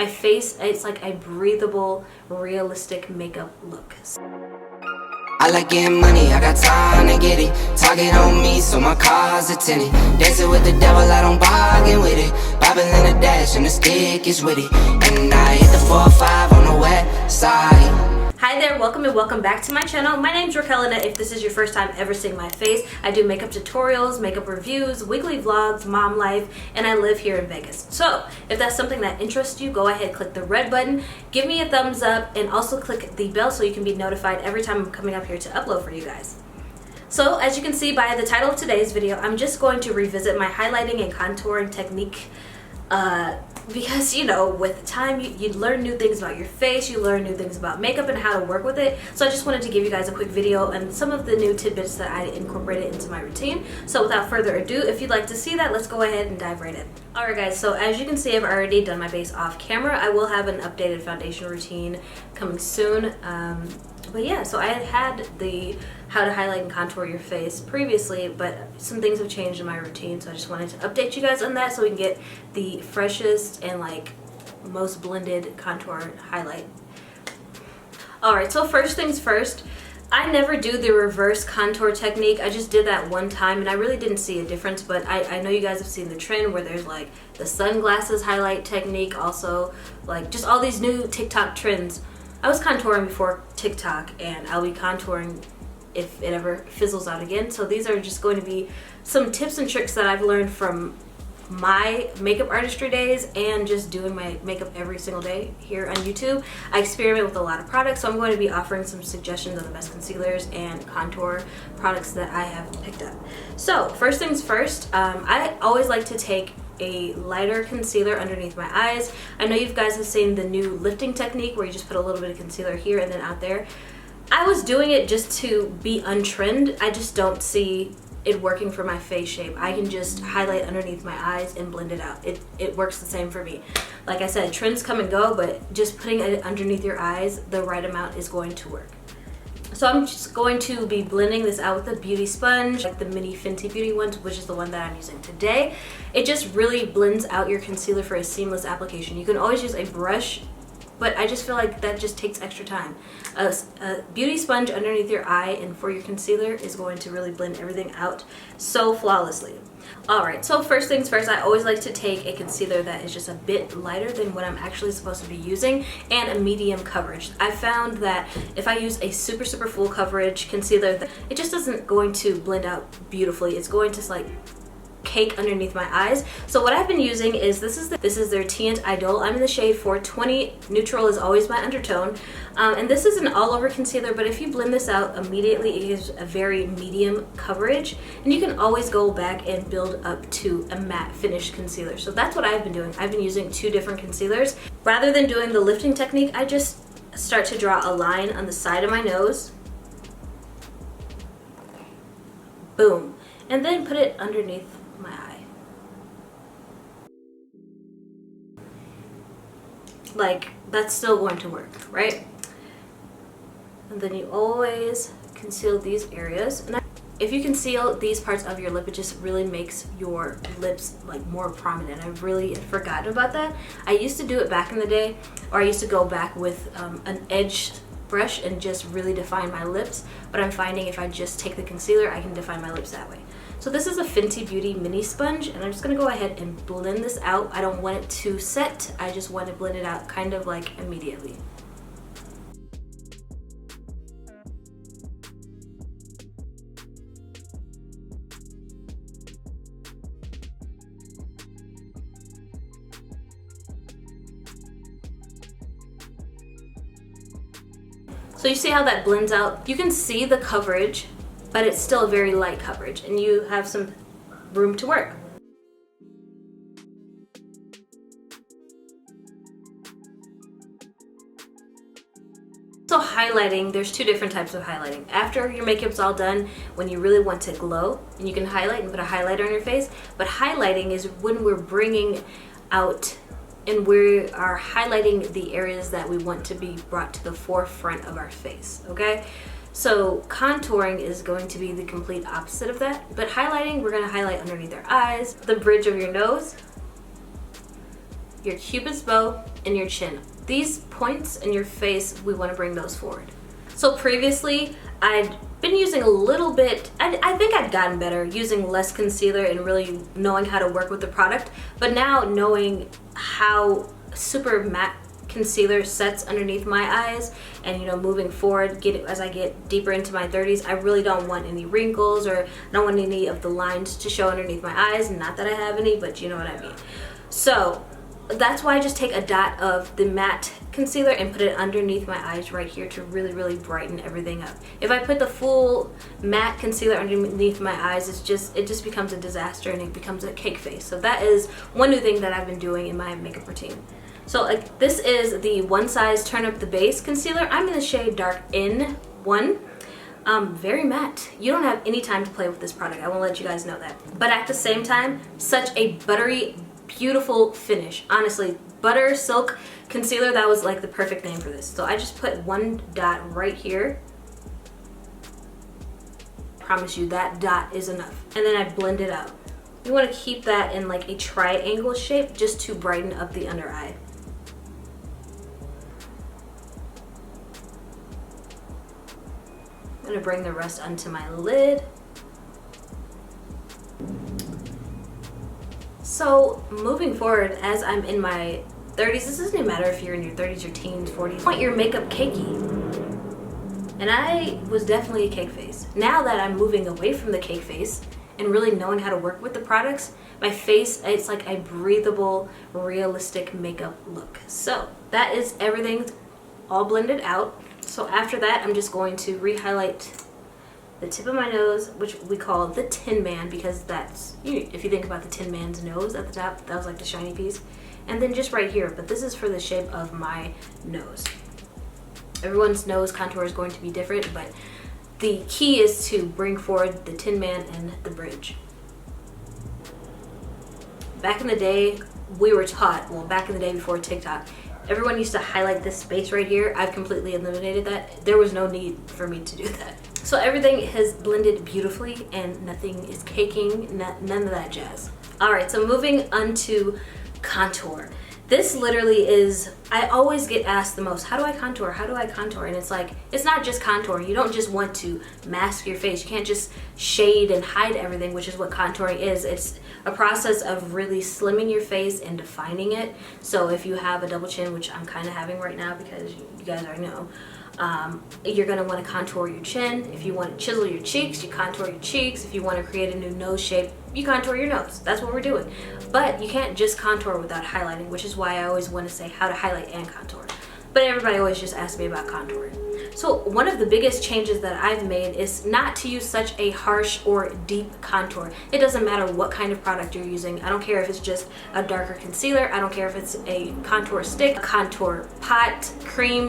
My face, it's like a breathable, realistic makeup look. I like getting money, I got time to get it. Target on me, so my car's a tenant. Dancing with the devil, I don't bargain with it. Bobbing in the dash, and the stick is with it. And I hit the 4-5 on the west side. Hi there, welcome and welcome back to my channel. My name's Raquelle Lynnette. If this is your first time ever seeing my face, I do makeup tutorials, makeup reviews, weekly vlogs, mom life, and I live here in Vegas. So if that's something that interests you, go ahead, click the red button, give me a thumbs up, and also click the bell so you can be notified every time I'm coming up here to upload for you guys. So as you can see by the title of today's video, I'm just going to revisit my highlighting and contouring technique because, you know, with time you learn new things about your face, you learn new things about makeup and how to work with it. So I just wanted to give you guys a quick video and some of the new tidbits that I incorporated into my routine. So without further ado, if you'd like to see that, let's go ahead and dive right in. Alright guys, so as you can see, I've already done my base off camera. I will have an updated foundation routine coming soon. But yeah, so I had the how to highlight and contour your face previously, but some things have changed in my routine, so I just wanted to update you guys on that so we can get the freshest and like most blended contour highlight. Alright, so first things first, I never do the reverse contour technique. I just did that one time and I really didn't see a difference, but I know you guys have seen the trend where there's like the sunglasses highlight technique, also like just all these new TikTok trends. I was contouring before TikTok and I'll be contouring if it ever fizzles out again. So these are just going to be some tips and tricks that I've learned from my makeup artistry days and just doing my makeup every single day here on YouTube. I experiment with a lot of products, so I'm going to be offering some suggestions of the best concealers and contour products that I have picked up. So first things first, I always like to take a lighter concealer underneath my eyes. I know you guys have seen the new lifting technique where you just put a little bit of concealer here and then out there. I was doing it just to be untrend. I just don't see it working for my face shape. I can just highlight underneath my eyes and blend it out. It works the same for me. Like I said, trends come and go, but just putting it underneath your eyes, the right amount is going to work. So I'm just going to be blending this out with a beauty sponge, like the mini Fenty Beauty ones, which is the one that I'm using today. It just really blends out your concealer for a seamless application. You can always use a brush, but I just feel like that just takes extra time. A beauty sponge underneath your eye and for your concealer is going to really blend everything out so flawlessly. Alright, so first things first, I always like to take a concealer that is just a bit lighter than what I'm actually supposed to be using and a medium coverage. I found that if I use a super full coverage concealer, it just isn't going to blend out beautifully. It's going to like cake underneath my eyes. So what I've been using is this is their Tint Idol. I'm in the shade 420. Neutral is always my undertone. And this is an all-over concealer, but if you blend this out immediately, it gives a very medium coverage. And you can always go back and build up to a matte finish concealer. So that's what I've been doing. I've been using two different concealers. Rather than doing the lifting technique, I just start to draw a line on the side of my nose. Boom. And then put it underneath my eye. Like, that's still going to work, right? And then you always conceal these areas. And if you conceal these parts of your lip, it just really makes your lips like more prominent. I really had forgotten about that. I used to do it back in the day, or I used to go back with an edge brush and just really define my lips, but I'm finding if I just take the concealer, I can define my lips that way. So this is a Fenty Beauty mini sponge, and I'm just gonna go ahead and blend this out. I don't want it to set, I just want to blend it out kind of like immediately. So you see how that blends out? You can see the coverage, but it's still a very light coverage and you have some room to work. So highlighting, there's two different types of highlighting. After your makeup's all done, when you really want to glow, and you can highlight and put a highlighter on your face, but highlighting is when we're bringing out and we are highlighting the areas that we want to be brought to the forefront of our face, okay? So contouring is going to be the complete opposite of that, but highlighting, we're gonna highlight underneath our eyes, the bridge of your nose, your cupid's bow, and your chin. These points in your face, we want to bring those forward. So previously, I'd been using a little bit, I think I'd gotten better using less concealer and really knowing how to work with the product. But now knowing how super matte concealer sets underneath my eyes, and moving forward, as I get deeper into my 30s, I really don't want any wrinkles, or I don't want any of the lines to show underneath my eyes. Not that I have any, but you know what I mean. So that's why I just take a dot of the matte concealer and put it underneath my eyes right here to really, really brighten everything up. If I put the full matte concealer underneath my eyes, it just becomes a disaster and it becomes a cake face. So that is one new thing that I've been doing in my makeup routine. So this is the One Size Turn Up the Base concealer. I'm in the shade Dark In1. Very matte. You don't have any time to play with this product. I won't let you guys know that. But at the same time, such a buttery, beautiful finish. Honestly, butter silk concealer, that was like the perfect name for this. So I just put one dot right here. Promise you that dot is enough. And then I blend it out. You want to keep that in like a triangle shape just to brighten up the under eye. I'm gonna bring the rest onto my lid. So moving forward, as I'm in my 30s, this doesn't even matter if you're in your 30s or teens, 40s, you want your makeup cakey. And I was definitely a cake face. Now that I'm moving away from the cake face and really knowing how to work with the products, my face, it's like a breathable, realistic makeup look. So that is everything all blended out. So after that, I'm just going to re-highlight the tip of my nose, which we call the Tin Man, because that's, if you think about the Tin Man's nose at the top, that was like the shiny piece. And then just right here, but this is for the shape of my nose. Everyone's nose contour is going to be different, but the key is to bring forward the Tin Man and the bridge. Back in the day, we were taught, well, back in the day before TikTok, everyone used to highlight this space right here. I've completely eliminated that. There was no need for me to do that. So everything has blended beautifully and nothing is caking, none of that jazz. All right, so moving on to contour. This literally is, I always get asked the most, how do I contour? How do I contour? And it's like, it's not just contour. You don't just want to mask your face. You can't just shade and hide everything, which is what contouring is. It's a process of really slimming your face and defining it. So if you have a double chin, which I'm kind of having right now because you guys already know, you're gonna want to contour your chin. If you want to chisel your cheeks, you contour your cheeks. If you want to create a new nose shape, you contour your nose. That's what we're doing. But you can't just contour without highlighting, which is why I always want to say how to highlight and contour. But everybody always just asks me about contouring. So one of the biggest changes that I've made is not to use such a harsh or deep contour. It doesn't matter what kind of product you're using. I don't care if it's just a darker concealer. I don't care if it's a contour stick, a contour pot, cream,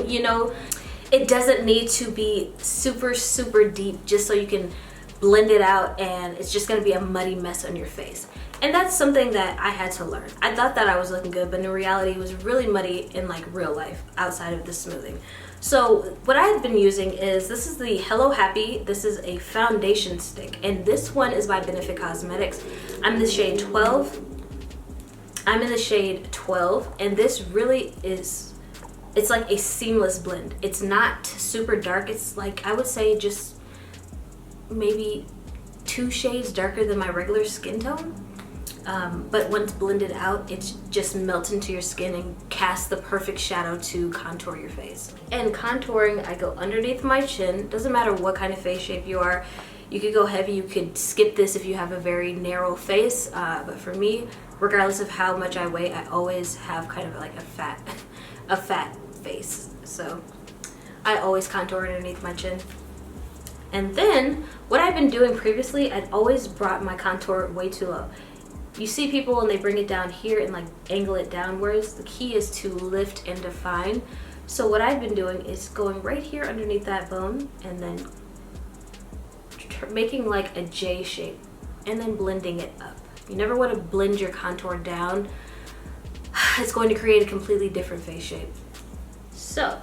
It doesn't need to be super, super deep just so you can blend it out and it's just gonna be a muddy mess on your face. And that's something that I had to learn. I thought that I was looking good, but in reality it was really muddy in like real life outside of the smoothing. So what I've been using is, this is the Hello Happy. This is a foundation stick and this one is by Benefit Cosmetics. I'm in the shade 12. And this really is, it's like a seamless blend. It's not super dark. It's like, I would say just maybe 2 shades darker than my regular skin tone. But once blended out, it just melts into your skin and casts the perfect shadow to contour your face. And contouring, I go underneath my chin. Doesn't matter what kind of face shape you are. You could go heavy, you could skip this if you have a very narrow face. But for me, regardless of how much I weigh, I always have kind of like a fat face. So I always contour underneath my chin. And then what I've been doing previously, I'd always brought my contour way too low. You see people and they bring it down here and like angle it downwards. The key is to lift and define. So what I've been doing is going right here underneath that bone and then making like a J shape and then blending it up. You never want to blend your contour down. It's going to create a completely different face shape. So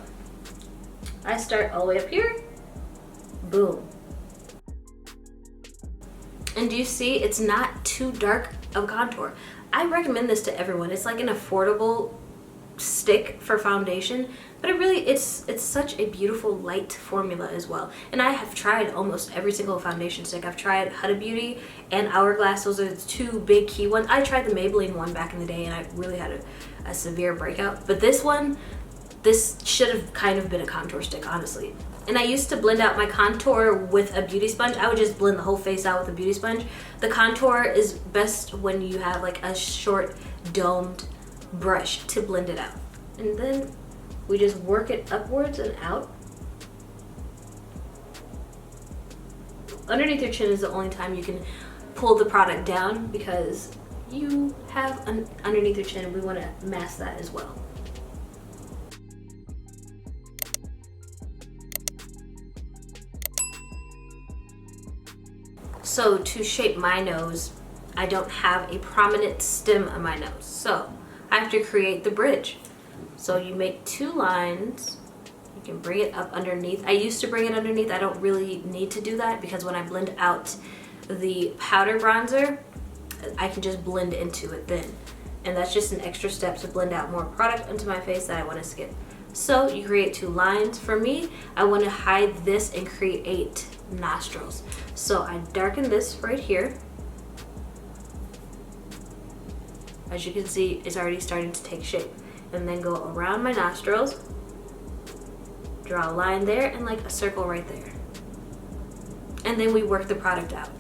I start all the way up here. Boom. And do you see it's not too dark of contour? I recommend this to everyone. It's like an affordable stick for foundation, but it's such a beautiful light formula as well. And I have tried almost every single foundation stick. I've tried Huda Beauty and Hourglass. Those are the two big key ones. I tried the Maybelline one back in the day and I really had a severe breakout, but this should have kind of been a contour stick, honestly. And I used to blend out my contour with a beauty sponge. I would just blend the whole face out with a beauty sponge. The contour is best when you have like a short domed brush to blend it out. And then we just work it upwards and out. Underneath your chin is the only time you can pull the product down, because you have underneath your chin and we want to mask that as well. So to shape my nose, I don't have a prominent stem on my nose, so I have to create the bridge. So you make two lines, you can bring it up underneath. I used to bring it underneath. I don't really need to do that because when I blend out the powder bronzer, I can just blend into it then. And that's just an extra step to blend out more product onto my face that I want to skip. So you create two lines. For me, I want to hide this and create nostrils. So I darken this right here. As you can see, it's already starting to take shape. And then go around my nostrils, draw a line there and like a circle right there. And then we work the product out.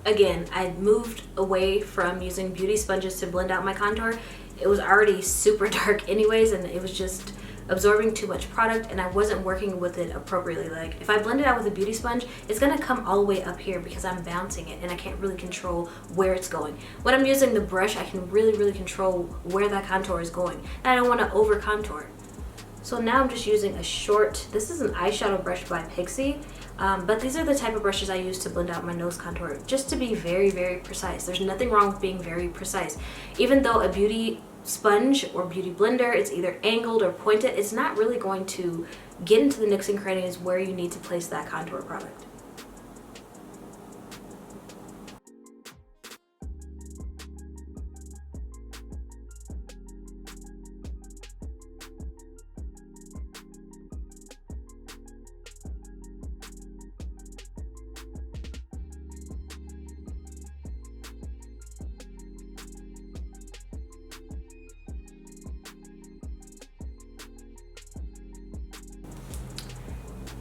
Again, I moved away from using beauty sponges to blend out my contour. It was already super dark anyways, and it was just absorbing too much product, and I wasn't working with it appropriately. Like if I blend it out with a beauty sponge, it's gonna come all the way up here because I'm bouncing it and I can't really control where it's going. When I'm using the brush, I can really control where that contour is going, and I don't want to over contour. So now I'm just using a short, this is an eyeshadow brush by Pixie, but these are the type of brushes I use to blend out my nose contour, just to be very precise. There's nothing wrong with being very precise. Even though a beauty sponge or beauty blender, it's either angled or pointed, it's not really going to get into the nooks and crannies where you need to place that contour product.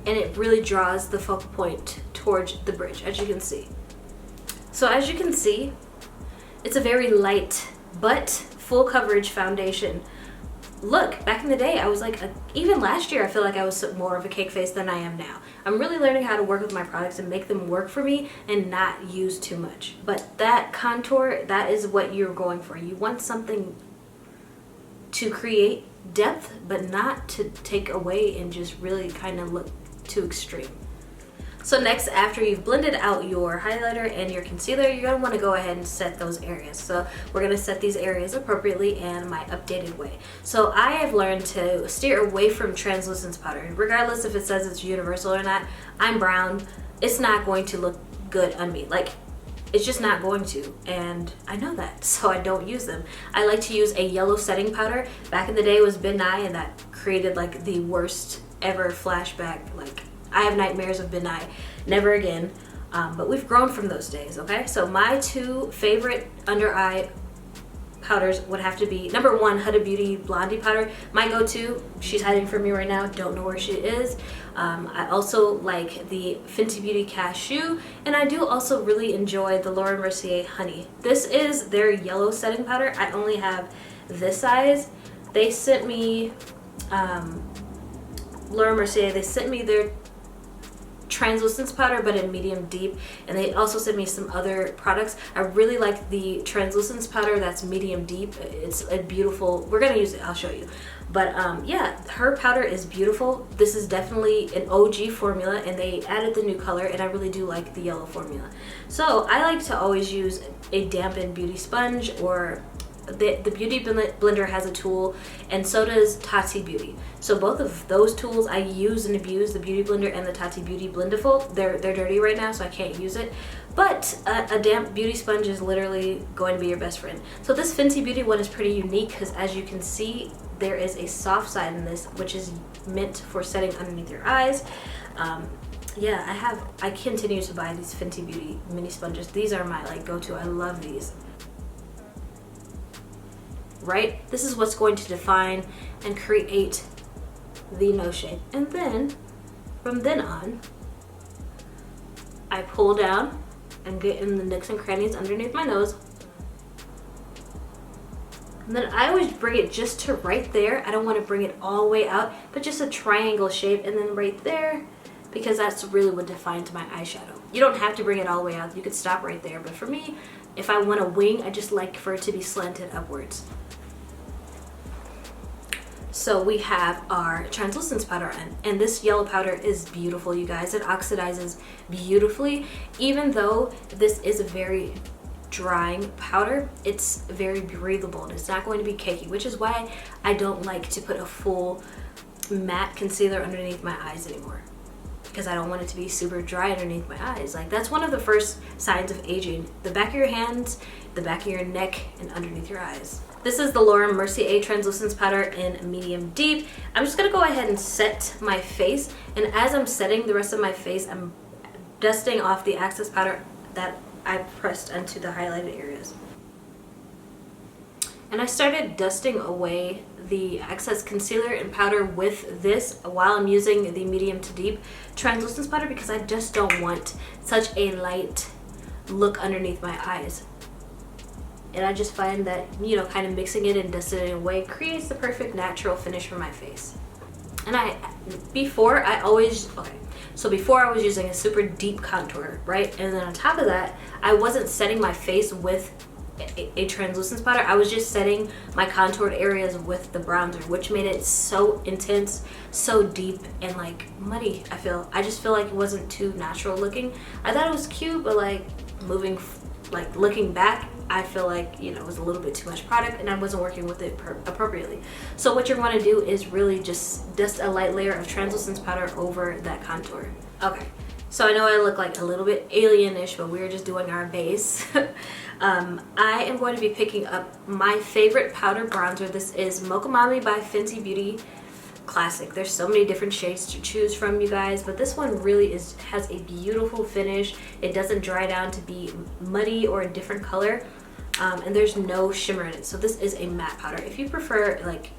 And it really draws the focal point towards the bridge, as you can see. So as you can see, it's a very light but full coverage foundation. Look, back in the day, I was like, even last year, I feel like I was more of a cake face than I am now. I'm really learning how to work with my products and make them work for me and not use too much. But that contour, that is what you're going for. You want something to create depth, but not to take away and just really kind of look too extreme. So next, after you've blended out your highlighter and your concealer, you're gonna wanna go ahead and set those areas. So we're gonna set these areas appropriately in my updated way. So I have learned to steer away from translucence powder. Regardless if it says it's universal or not, I'm brown, it's not going to look good on me. Like, it's just not going to, and I know that, so I don't use them. I like to use a yellow setting powder. Back in the day it was Ben Nye, and that created like the worst ever flashback. Like, I have nightmares of Ben Nye, never again. But we've grown from those days, okay? So my two favorite under eye powders would have to be, number one, Huda Beauty Blondie powder. My go-to, she's hiding from me right now, don't know where she is. I also like the Fenty Beauty Cashew, and I do also really enjoy the Laura Mercier Honey. This is their yellow setting powder. I only have this size. They sent me, Laura Mercier, they sent me their translucence powder but in medium deep, and they also sent me some other products. I really like the translucence powder that's medium deep. It's a beautiful, we're gonna use it, I'll show you. But yeah, her powder is beautiful. This is definitely an OG formula, and they added the new color, and I really do like the yellow formula. So I like to always use a dampened beauty sponge or the Beauty Blender has a tool, and so does Tati Beauty. So both of those tools I use and abuse, the Beauty Blender and the Tati Beauty Blendiful. They're dirty right now, so I can't use it. But a damp beauty sponge is literally going to be your best friend. So this Fenty Beauty one is pretty unique because, as you can see, there is a soft side in this, which is meant for setting underneath your eyes. Yeah, I continue to buy these Fenty Beauty mini sponges. These are my like go-to. I love these. Right? This is what's going to define and create the nose shape. And then, from then on, I pull down and get in the nooks and crannies underneath my nose. And then I always bring it just to right there. I don't want to bring it all the way out, but just a triangle shape, and then right there, because that's really what defines my eyeshadow. You don't have to bring it all the way out. You could stop right there, but for me, if I want a wing, I just like for it to be slanted upwards. So we have our translucence powder on, and this yellow powder is beautiful, you guys. It oxidizes beautifully. Even though this is a very drying powder, it's very breathable and it's not going to be cakey, which is why I don't like to put a full matte concealer underneath my eyes anymore, because I don't want it to be super dry underneath my eyes. Like, that's one of the first signs of aging: the back of your hands, the back of your neck, and underneath your eyes. This is the Laura Mercier translucence powder in medium deep. I'm just gonna go ahead and set my face, and as I'm setting the rest of my face, I'm dusting off the access powder that I pressed onto the highlighted areas. And I started dusting away the excess concealer and powder with this while I'm using the medium to deep translucence powder, because I just don't want such a light look underneath my eyes. And I just find that, you know, kind of mixing it and dusting it away creates the perfect natural finish for my face. And before I was using a super deep contour, right? And then on top of that, I wasn't setting my face with a translucence powder. I was just setting my contoured areas with the bronzer, which made it so intense, so deep, and like muddy. I just feel like it wasn't too natural looking. I thought it was cute, but like looking back, I feel like, you know, it was a little bit too much product and I wasn't working with it appropriately. So what you're going to do is really just dust a light layer of translucence powder over that contour. Okay, so I know I look like a little bit alien-ish, but we're just doing our base. I am going to be picking up my favorite powder bronzer. This is Mocha Mami by Fenty Beauty Classic. There's so many different shades to choose from, you guys, but this one really has a beautiful finish. It doesn't dry down to be muddy or a different color, and there's no shimmer in it. So this is a matte powder. If you prefer like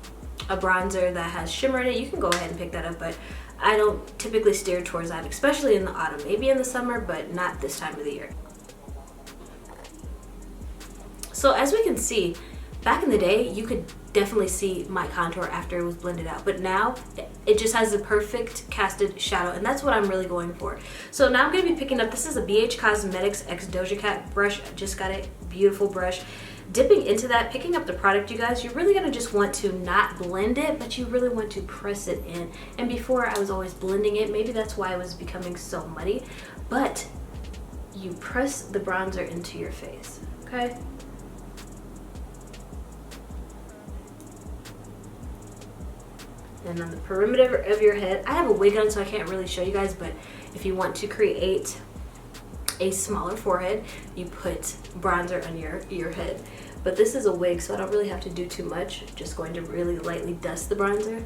a bronzer that has shimmer in it, you can go ahead and pick that up, but I don't typically steer towards that, especially in the autumn. Maybe in the summer, but not this time of the year. So as we can see, back in the day, you could definitely see my contour after it was blended out, but now it just has the perfect casted shadow, and that's what I'm really going for. So now I'm going to be picking up, this is a BH Cosmetics X Doja Cat brush. I just got a beautiful brush. Dipping into that, picking up the product, you guys, you're really going to just want to not blend it, but you really want to press it in. And before, I was always blending it. Maybe that's why it was becoming so muddy, but you press the bronzer into your face, okay? And on the perimeter of your head, I have a wig on, so I can't really show you guys, but if you want to create a smaller forehead, you put bronzer on your head. But this is a wig, so I don't really have to do too much. Just going to really lightly dust the bronzer.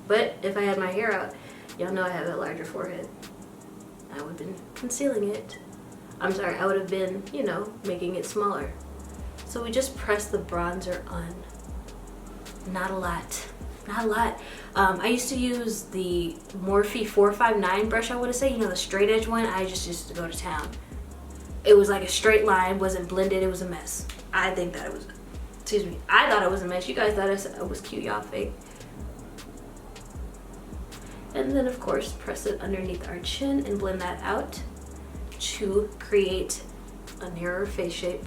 But if I had my hair out, y'all know I have a larger forehead. I would have been concealing it. I'm sorry, I would have been, you know, making it smaller. So we just press the bronzer on. Not a lot. Not a lot. I used to use the Morphe 459 brush, I want to say, you know, the straight edge one. I just used to go to town. It was like a straight line, wasn't blended, it was a mess. I think that it was, excuse me, I thought it was a mess. You guys thought it was cute, y'all fake. And then of course, press it underneath our chin and blend that out to create a narrower face shape.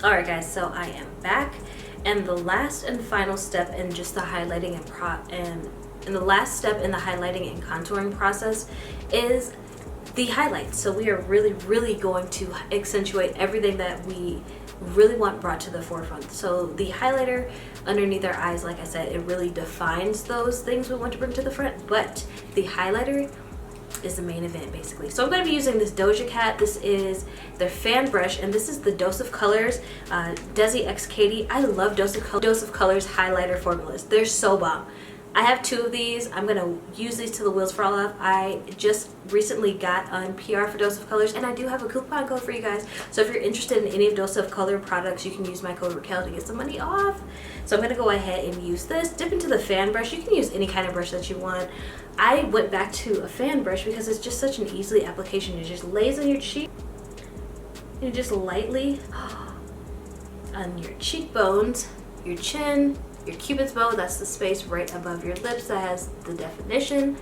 Alright guys, so I am back, and the last and final step in just the highlighting and the last step in the highlighting and contouring process is the highlights. So we are really going to accentuate everything that we really want brought to the forefront. So the highlighter underneath our eyes, like I said, it really defines those things we want to bring to the front, but the highlighter is the main event basically. So I'm going to be using this Doja Cat. This is their fan brush, and this is the Dose of Colors Desi X Katie. I love Dose of Colors highlighter formulas. They're so bomb. I have 2 of these. I'm going to use these till the wheels fall off. I just recently got on PR for Dose of Colors, and I do have a coupon code for you guys. So if you're interested in any of Dose of Color products, you can use my code Raquelle to get some money off. So I'm going to go ahead and use this. Dip into the fan brush. You can use any kind of brush that you want. I went back to a fan brush because it's just such an easy application. It just lays on your cheek. And just lightly on your cheekbones, your chin, your cupid's bow, that's the space right above your lips that has the definition.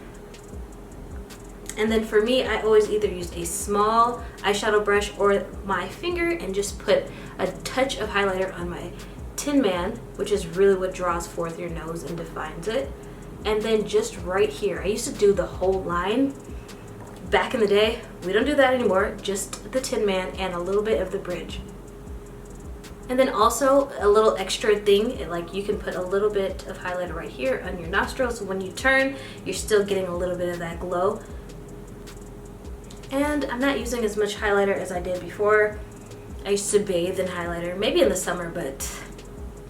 And then for me, I always either use a small eyeshadow brush or my finger and just put a touch of highlighter on my Tin Man, which is really what draws forth your nose and defines it. And then just right here, I used to do the whole line back in the day. We don't do that anymore, just the Tin Man and a little bit of the bridge. And then also a little extra thing, like you can put a little bit of highlighter right here on your nostrils, so when you turn, you're still getting a little bit of that glow. And I'm not using as much highlighter as I did before. I used to bathe in highlighter, maybe in the summer, but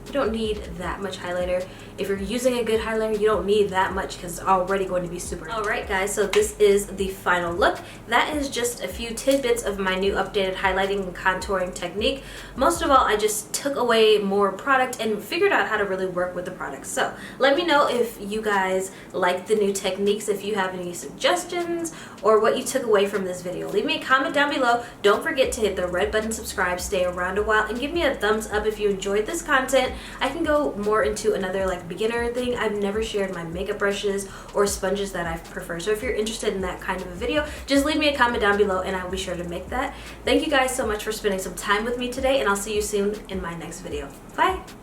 you don't need that much highlighter. If you're using a good highlighter, you don't need that much because it's already going to be super. Alright guys, so this is the final look. That is just a few tidbits of my new updated highlighting and contouring technique. Most of all, I just took away more product and figured out how to really work with the product. So let me know if you guys like the new techniques, if you have any suggestions, or what you took away from this video. Leave me a comment down below. Don't forget to hit the red button, subscribe, stay around a while, and give me a thumbs up if you enjoyed this content. I can go more into another beginner thing. I've never shared my makeup brushes or sponges that I prefer. So if you're interested in that kind of a video, just leave me a comment down below and I'll be sure to make that. Thank you guys so much for spending some time with me today, and I'll see you soon in my next video. Bye!